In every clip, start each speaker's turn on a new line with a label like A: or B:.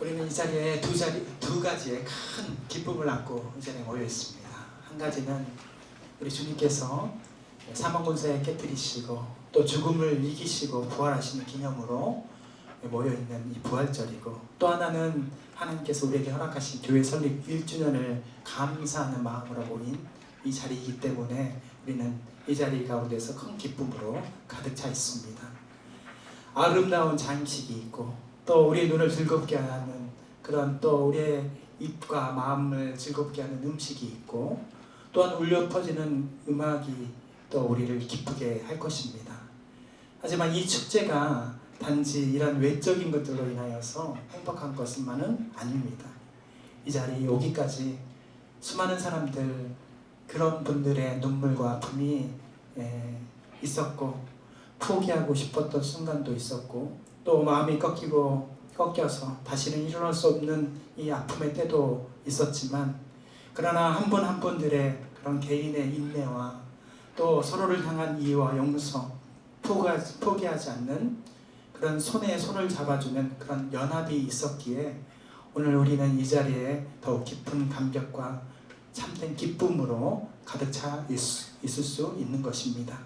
A: 우리는 이 자리에 두 가지의 큰 기쁨을 안고 이 자리에 모여 있습니다. 한 가지는 우리 주님께서 사망권세에 깨뜨리시고 또 죽음을 이기시고 부활하시는 기념으로 모여 있는 이 부활절이고, 또 하나는 하나님께서 우리에게 허락하신 교회 설립 1주년을 감사하는 마음으로 모인 이 자리이기 때문에 우리는 이 자리 가운데서 큰 기쁨으로 가득 차 있습니다. 아름다운 장식이 있고, 또 우리의 눈을 즐겁게 하는 그런, 또 우리의 입과 마음을 즐겁게 하는 음식이 있고, 또한 울려 퍼지는 음악이 또 우리를 기쁘게 할 것입니다. 하지만 이 축제가 단지 이런 외적인 것들로 인하여서 행복한 것만은 아닙니다. 이 자리에 오기까지 수많은 사람들, 그런 분들의 눈물과 아픔이 있었고, 포기하고 싶었던 순간도 있었고, 또 마음이 꺾여서 다시는 일어날 수 없는 이 아픔의 때도 있었지만, 그러나 한 분 한 분들의 그런 개인의 인내와 또 서로를 향한 이해와 용서, 포기하지 않는 그런 손에 손을 잡아주는 그런 연합이 있었기에 오늘 우리는 이 자리에 더욱 깊은 감격과 참된 기쁨으로 가득 차 있을 수 있는 것입니다.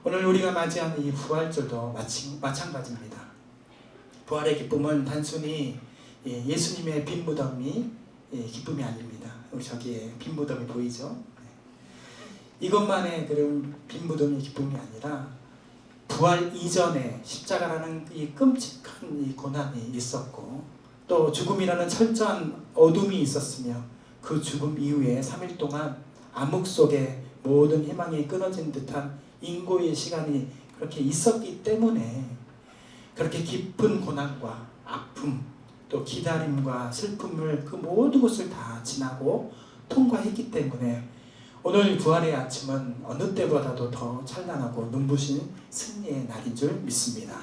A: 오늘 우리가 맞이하는 이 부활절도 마찬가지입니다. 부활의 기쁨은 단순히 예수님의 빈 무덤이 기쁨이 아닙니다. 우리 저기에 빈 무덤이 보이죠? 이것만의 그런 빈 무덤이 기쁨이 아니라 부활 이전에 십자가라는 이 끔찍한 이 고난이 있었고, 또 죽음이라는 철저한 어둠이 있었으며, 그 죽음 이후에 3일 동안 암흑 속에 모든 희망이 끊어진 듯한 인고의 시간이 그렇게 있었기 때문에 그렇게 깊은 고난과 아픔, 또 기다림과 슬픔을 그 모든 것을 다 지나고 통과했기 때문에 오늘 부활의 아침은 어느 때보다도 더 찬란하고 눈부신 승리의 날인 줄 믿습니다.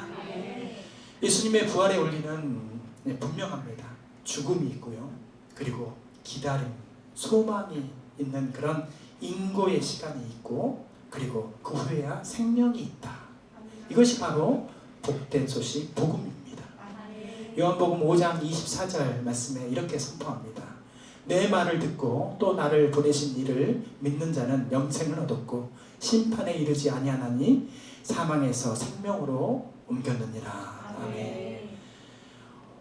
A: 예수님의 부활의 원리는 분명합니다. 죽음이 있고요, 그리고 기다림, 소망이 있는 그런 인고의 시간이 있고, 그리고 그 후에야 생명이 있다. 이것이 바로 복된 소식, 복음입니다. 요한복음 5장 24절 말씀에 이렇게 선포합니다. 내 말을 듣고 또 나를 보내신 이를 믿는 자는 영생을 얻었고 심판에 이르지 아니하나니 사망에서 생명으로 옮겼느니라. 아멘.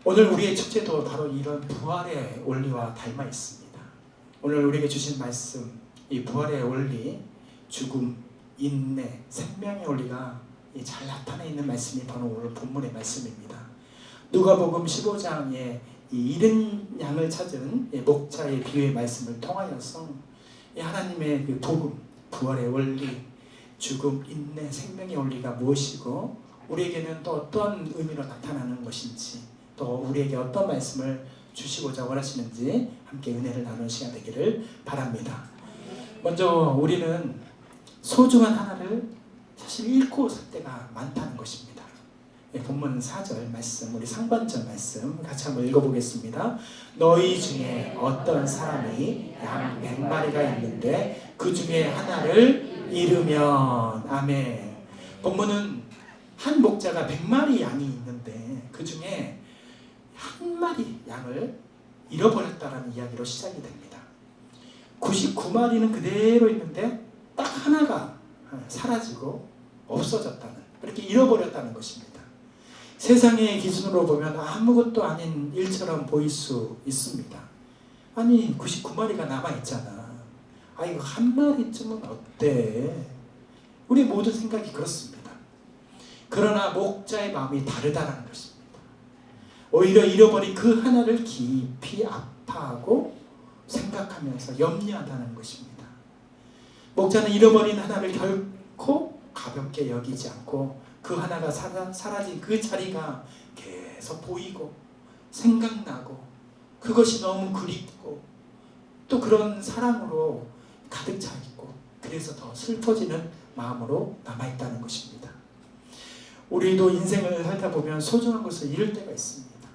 A: 오늘 우리의 축제도 바로 이런 부활의 원리와 닮아 있습니다. 오늘 우리에게 주신 말씀, 이 부활의 원리, 죽음, 인내, 생명의 원리가 잘 나타나 있는 말씀이 바로 오늘 본문의 말씀입니다. 누가복음 15장에 이 잃은 양을 찾은 목자의 비유의 말씀을 통하여서 하나님의 그 복음, 부활의 원리, 죽음, 인내, 생명의 원리가 무엇이고 우리에게는 또 어떤 의미로 나타나는 것인지, 또 우리에게 어떤 말씀을 주시고자 원하시는지 함께 은혜를 나누는 시간 되기를 바랍니다. 먼저 우리는 소중한 하나를 사실 잃고 살 때가 많다는 것입니다. 본문 4절 말씀, 우리 상반절 말씀 같이 한번 읽어보겠습니다. 너희 중에 어떤 사람이 양 100마리가 있는데 그 중에 하나를 잃으면, 아멘. 본문은 한 목자가 100마리 양이 있는데 그 중에 한 마리 양을 잃어버렸다라는 이야기로 시작이 됩니다. 99마리는 그대로 있는데 딱 하나가 사라지고 없어졌다는, 그렇게 잃어버렸다는 것입니다. 세상의 기준으로 보면 아무것도 아닌 일처럼 보일 수 있습니다. 아니 99마리가 남아있잖아. 이거 한 마리쯤은 어때? 우리 모든 생각이 그렇습니다. 그러나 목자의 마음이 다르다는 것입니다. 오히려 잃어버린 그 하나를 깊이 아파하고 생각하면서 염려한다는 것입니다. 목자는 잃어버린 하나를 결코 가볍게 여기지 않고 그 하나가 사라진 그 자리가 계속 보이고 생각나고 그것이 너무 그립고 또 그런 사랑으로 가득 차 있고, 그래서 더 슬퍼지는 마음으로 남아있다는 것입니다. 우리도 인생을 살다 보면 소중한 것을 잃을 때가 있습니다.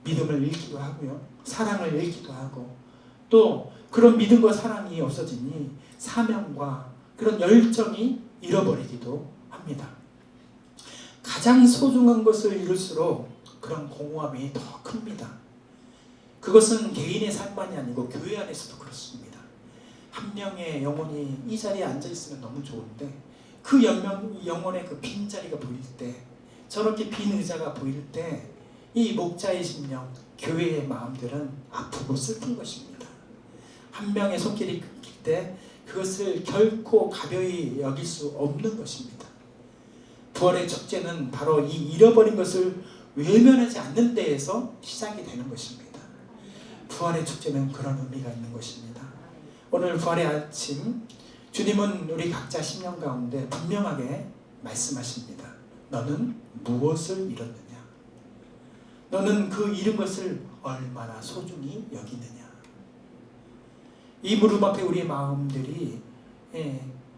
A: 믿음을 잃기도 하고요, 사랑을 잃기도 하고, 또 그런 믿음과 사랑이 없어지니 사명과 그런 열정이 잃어버리기도 합니다. 가장 소중한 것을 잃을수록 그런 공허함이 더 큽니다. 그것은 개인의 삶만이 아니고 교회 안에서도 그렇습니다. 한 명의 영혼이 이 자리에 앉아있으면 너무 좋은데 그 영혼의 그 빈자리가 보일 때, 저렇게 빈 의자가 보일 때 이 목자의 심령, 교회의 마음들은 아프고 슬픈 것입니다. 한 명의 손길이 끊길 때 그것을 결코 가벼이 여길 수 없는 것입니다. 부활의 축제는 바로 이 잃어버린 것을 외면하지 않는 데에서 시작이 되는 것입니다. 부활의 축제는 그런 의미가 있는 것입니다. 오늘 부활의 아침, 주님은 우리 각자 심령 가운데 분명하게 말씀하십니다. 너는 무엇을 잃었느냐? 너는 그 잃은 것을 얼마나 소중히 여기느냐? 이 무릎 앞에 우리의 마음들이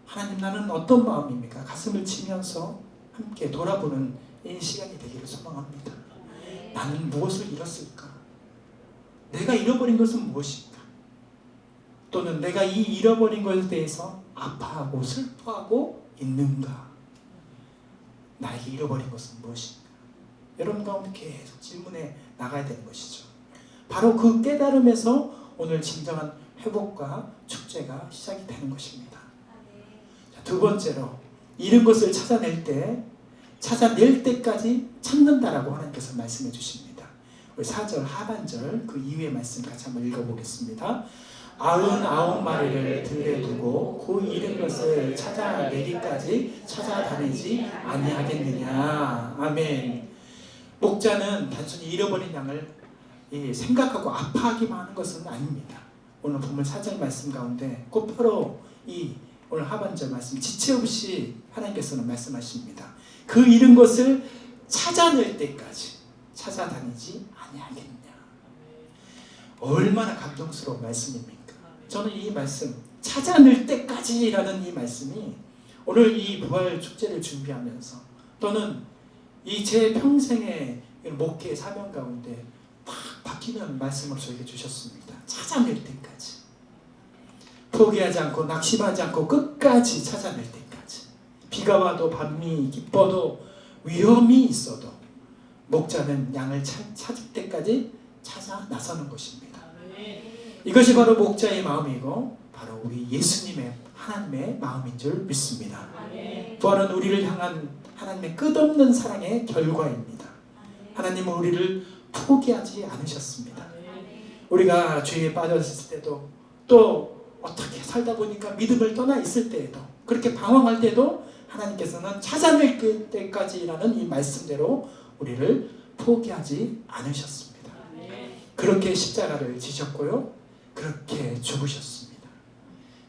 A: 하나님 나는 어떤 마음입니까? 가슴을 치면서 함께 돌아보는 이 시간이 되기를 소망합니다. 나는 무엇을 잃었을까? 내가 잃어버린 것은 무엇일까? 또는 내가 이 잃어버린 것에 대해서 아파하고 슬퍼하고 있는가? 나에게 잃어버린 것은 무엇인가? 여러분 가운데 계속 질문해 나가야 되는 것이죠. 바로 그 깨달음에서 오늘 진정한 회복과 축제가 시작이 되는 것입니다. 자, 두 번째로 잃은 것을 찾아낼 때까지 찾는다라고 하나님께서 말씀해 주십니다. 우리 4절 하반절 그 이후의 말씀 같이 한번 읽어보겠습니다. 99마리를 들에 두고 그 잃은 것을 찾아내기까지 찾아다니지 아니하겠느냐. 아멘. 목자는 단순히 잃어버린 양을 생각하고 아파하기만 하는 것은 아닙니다. 오늘 본문 4절 말씀 가운데 곧바로 이 오늘 하반절 말씀 지체 없이 하나님께서는 말씀하십니다. 그 잃은 것을 찾아낼 때까지 찾아다니지 아니하겠느냐. 얼마나 감동스러운 말씀입니까? 저는 이 말씀 찾아낼 때까지라는 이 말씀이 오늘 이 부활 축제를 준비하면서 또는 이 제 평생의 목회 사명 가운데 딱 바뀌는 말씀을 저에게 주셨습니다. 찾아낼 때까지, 포기하지 않고 낙심하지 않고 끝까지 찾아낼 때까지, 비가 와도 밤이 기뻐도 위험이 있어도 목자는 양을 찾을 때까지 찾아 나서는 것입니다. 이것이 바로 목자의 마음이고 바로 우리 예수님의 하나님의 마음인 줄 믿습니다. 부활은 우리를 향한 하나님의 끝없는 사랑의 결과입니다. 하나님은 우리를 포기하지 않으셨습니다. 우리가 죄에 빠졌을 때도 또 어떻게 살다 보니까 믿음을 떠나 있을 때에도 그렇게 방황할 때도 하나님께서는 찾아낼 때까지라는 이 말씀대로 우리를 포기하지 않으셨습니다. 그렇게 십자가를 지셨고요. 그렇게 죽으셨습니다.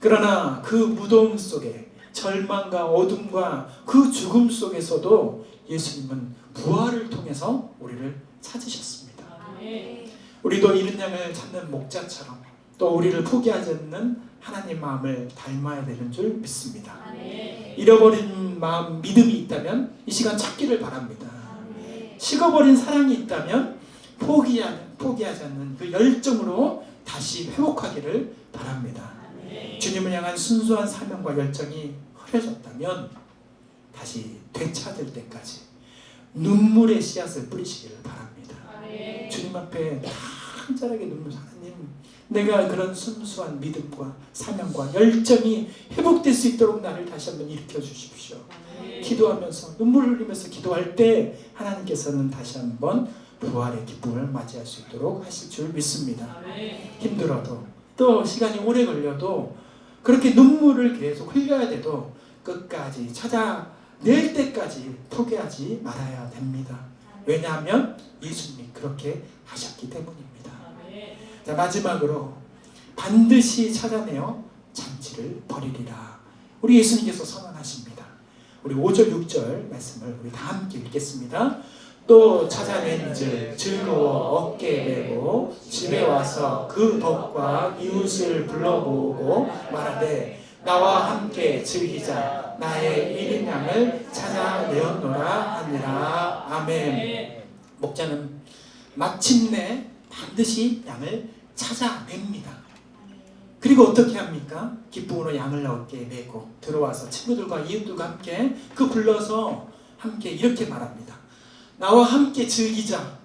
A: 그러나 그 무덤 속에 절망과 어둠과 그 죽음 속에서도 예수님은 부활을 통해서 우리를 찾으셨습니다. 우리도 잃은 양을 찾는 목자처럼 또 우리를 포기하지 않는 하나님 마음을 닮아야 되는 줄 믿습니다. 잃어버린 마음, 믿음이 있다면 이 시간 찾기를 바랍니다. 식어버린 사랑이 있다면 포기하지 않는 그 열정으로 다시 회복하기를 바랍니다. 주님을 향한 순수한 사명과 열정이 흐려졌다면 다시 되찾을 때까지 눈물의 씨앗을 뿌리시기를 바랍니다. 주님 앞에 간절하게 눈물, 하나님 내가 그런 순수한 믿음과 사명과 열정이 회복될 수 있도록 나를 다시 한번 일으켜 주십시오. 기도하면서 눈물을 흘리면서 기도할 때 하나님께서는 다시 한번 부활의 기쁨을 맞이할 수 있도록 하실 줄 믿습니다. 힘들어도 또 시간이 오래 걸려도 그렇게 눈물을 계속 흘려야 돼도 끝까지 찾아낼 때까지 포기하지 말아야 됩니다. 왜냐하면 예수님이 그렇게 하셨기 때문입니다. 자, 마지막으로 반드시 찾아내어 잔치를 벌이리라. 우리 예수님께서 선언하십니다. 우리 5절 6절 말씀을 우리 다 함께 읽겠습니다. 또 찾아낸즉 즐거워 어깨에 메고 집에 와서 그 덕과 이웃을 불러모으고 말하되 나와 함께 즐기자 나의 일인 양을 찾아내었노라 하니라. 아멘. 목자는 마침내 반드시 양을 찾아냅니다. 그리고 어떻게 합니까? 기쁨으로 양을 어깨에 메고 들어와서 친구들과 이웃들과 함께 불러서 함께 이렇게 말합니다. 나와 함께 즐기자.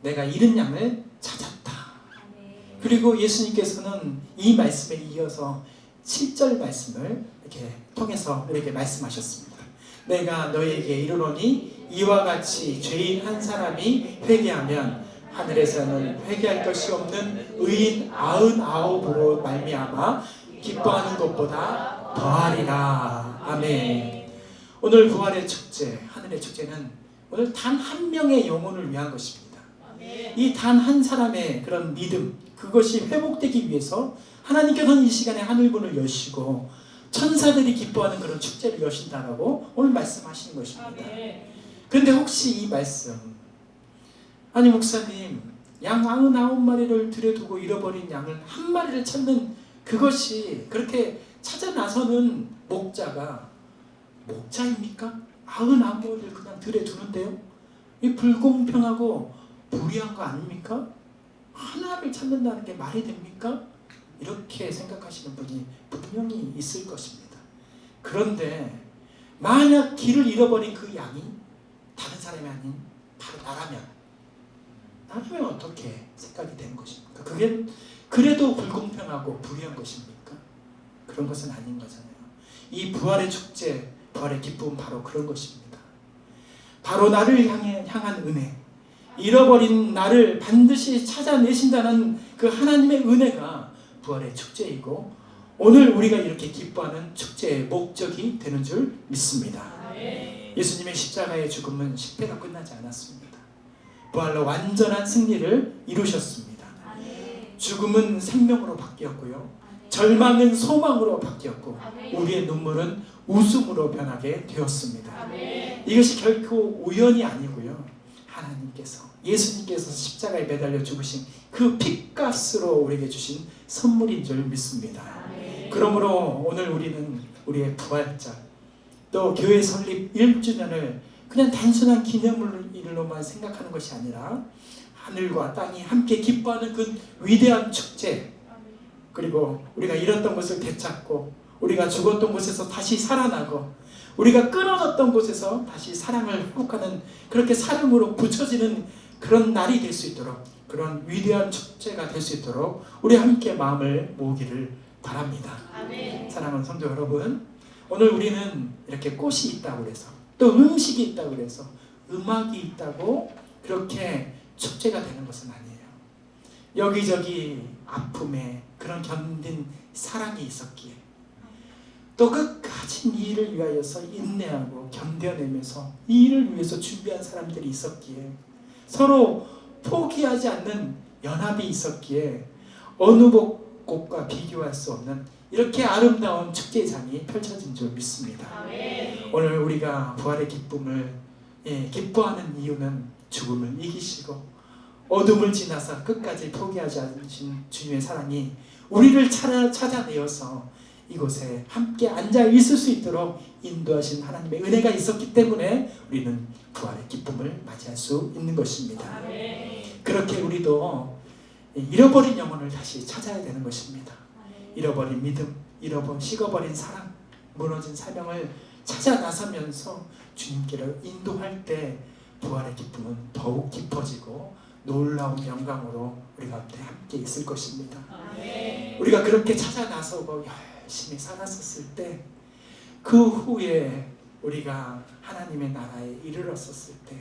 A: 내가 잃은 양을 찾았다. 그리고 예수님께서는 이 말씀에 이어서 7절 말씀을 이렇게 통해서 이렇게 말씀하셨습니다. 내가 너에게 이르노니 이와 같이 죄인 한 사람이 회개하면 하늘에서는 회개할 것이 없는 의인 99으로 말미암아 기뻐하는 것보다 더하리라. 아멘. 오늘 부활의 축제, 하늘의 축제는 오늘 단 한 명의 영혼을 위한 것입니다. 이 단 한 사람의 그런 믿음, 그것이 회복되기 위해서 하나님께서는 이 시간에 하늘문을 여시고 천사들이 기뻐하는 그런 축제를 여신다라고 오늘 말씀하시는 것입니다. 그런데 혹시 이 말씀, 아니 목사님, 양 99마리를 들여두고 잃어버린 양을 한 마리를 찾는 그것이 그렇게 찾아 나서는 목자가 목자입니까? 99마리를 그냥 들여두는데요? 이 불공평하고 불의한 거 아닙니까? 하나를 찾는다는 게 말이 됩니까? 이렇게 생각하시는 분이 분명히 있을 것입니다. 그런데 만약 길을 잃어버린 그 양이 다른 사람이 아닌 바로 나라면 어떻게 생각이 되는 것입니까? 그게 그래도 불공평하고 불의한 것입니까? 그런 것은 아닌 거잖아요. 이 부활의 축제, 부활의 기쁨은 바로 그런 것입니다. 바로 나를 향한 은혜, 잃어버린 나를 반드시 찾아내신다는 그 하나님의 은혜가 부활의 축제이고 오늘 우리가 이렇게 기뻐하는 축제의 목적이 되는 줄 믿습니다. 예수님의 십자가의 죽음은 실패로 끝나지 않았습니다. 부활로 완전한 승리를 이루셨습니다. 죽음은 생명으로 바뀌었고요, 절망은 소망으로 바뀌었고 우리의 눈물은 웃음으로 변하게 되었습니다. 이것이 결코 우연이 아니고요, 하나님께서, 예수님께서 십자가에 매달려 죽으신 그 핏값으로 우리에게 주신 선물인 줄 믿습니다. 그러므로 오늘 우리는 우리의 부활절, 또 교회 설립 1주년을 그냥 단순한 기념일로만 생각하는 것이 아니라 하늘과 땅이 함께 기뻐하는 그 위대한 축제, 그리고 우리가 잃었던 것을 되찾고 우리가 죽었던 곳에서 다시 살아나고 우리가 끊어졌던 곳에서 다시 사랑을 회복하는, 그렇게 사랑으로 붙여지는 그런 날이 될 수 있도록, 그런 위대한 축제가 될 수 있도록 우리 함께 마음을 모으기를 바랍니다. 아멘. 사랑하는 성도 여러분, 오늘 우리는 이렇게 꽃이 있다고 해서, 또 음식이 있다고 해서, 음악이 있다고 그렇게 축제가 되는 것은 아니에요. 여기저기 아픔에 그런 견딘 사랑이 있었기에, 또 끝까지 이 일을 위하여서 인내하고 견뎌내면서 이 일을 위해서 준비한 사람들이 있었기에, 서로 포기하지 않는 연합이 있었기에 어느 곳과 비교할 수 없는 이렇게 아름다운 축제장이 펼쳐진 줄 믿습니다. 아멘. 오늘 우리가 부활의 기쁨을 기뻐하는 이유는 죽음을 이기시고 어둠을 지나서 끝까지 포기하지 않으신 주님의 사랑이 우리를 찾아내어서 이곳에 함께 앉아 있을 수 있도록 인도하신 하나님의 은혜가 있었기 때문에 우리는 부활의 기쁨을 맞이할 수 있는 것입니다. 그렇게 우리도 잃어버린 영혼을 다시 찾아야 되는 것입니다. 잃어버린 믿음, 식어버린 사랑, 무너진 사명을 찾아 나서면서 주님께로 인도할 때 부활의 기쁨은 더욱 깊어지고 놀라운 영광으로 우리 가운데 함께 있을 것입니다. 우리가 그렇게 찾아 나서고 열심히 살았었을 때, 그 후에 우리가 하나님의 나라에 이르렀었을 때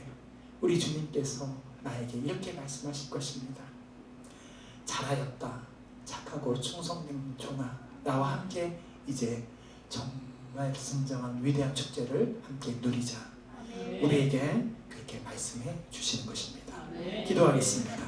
A: 우리 주님께서 나에게 이렇게 말씀하실 것입니다. 잘하였다, 착하고 충성된 종아, 나와 함께 이제 정말 진정한 위대한 축제를 함께 누리자. 우리에게 그렇게 말씀해 주시는 것입니다. 기도하겠습니다.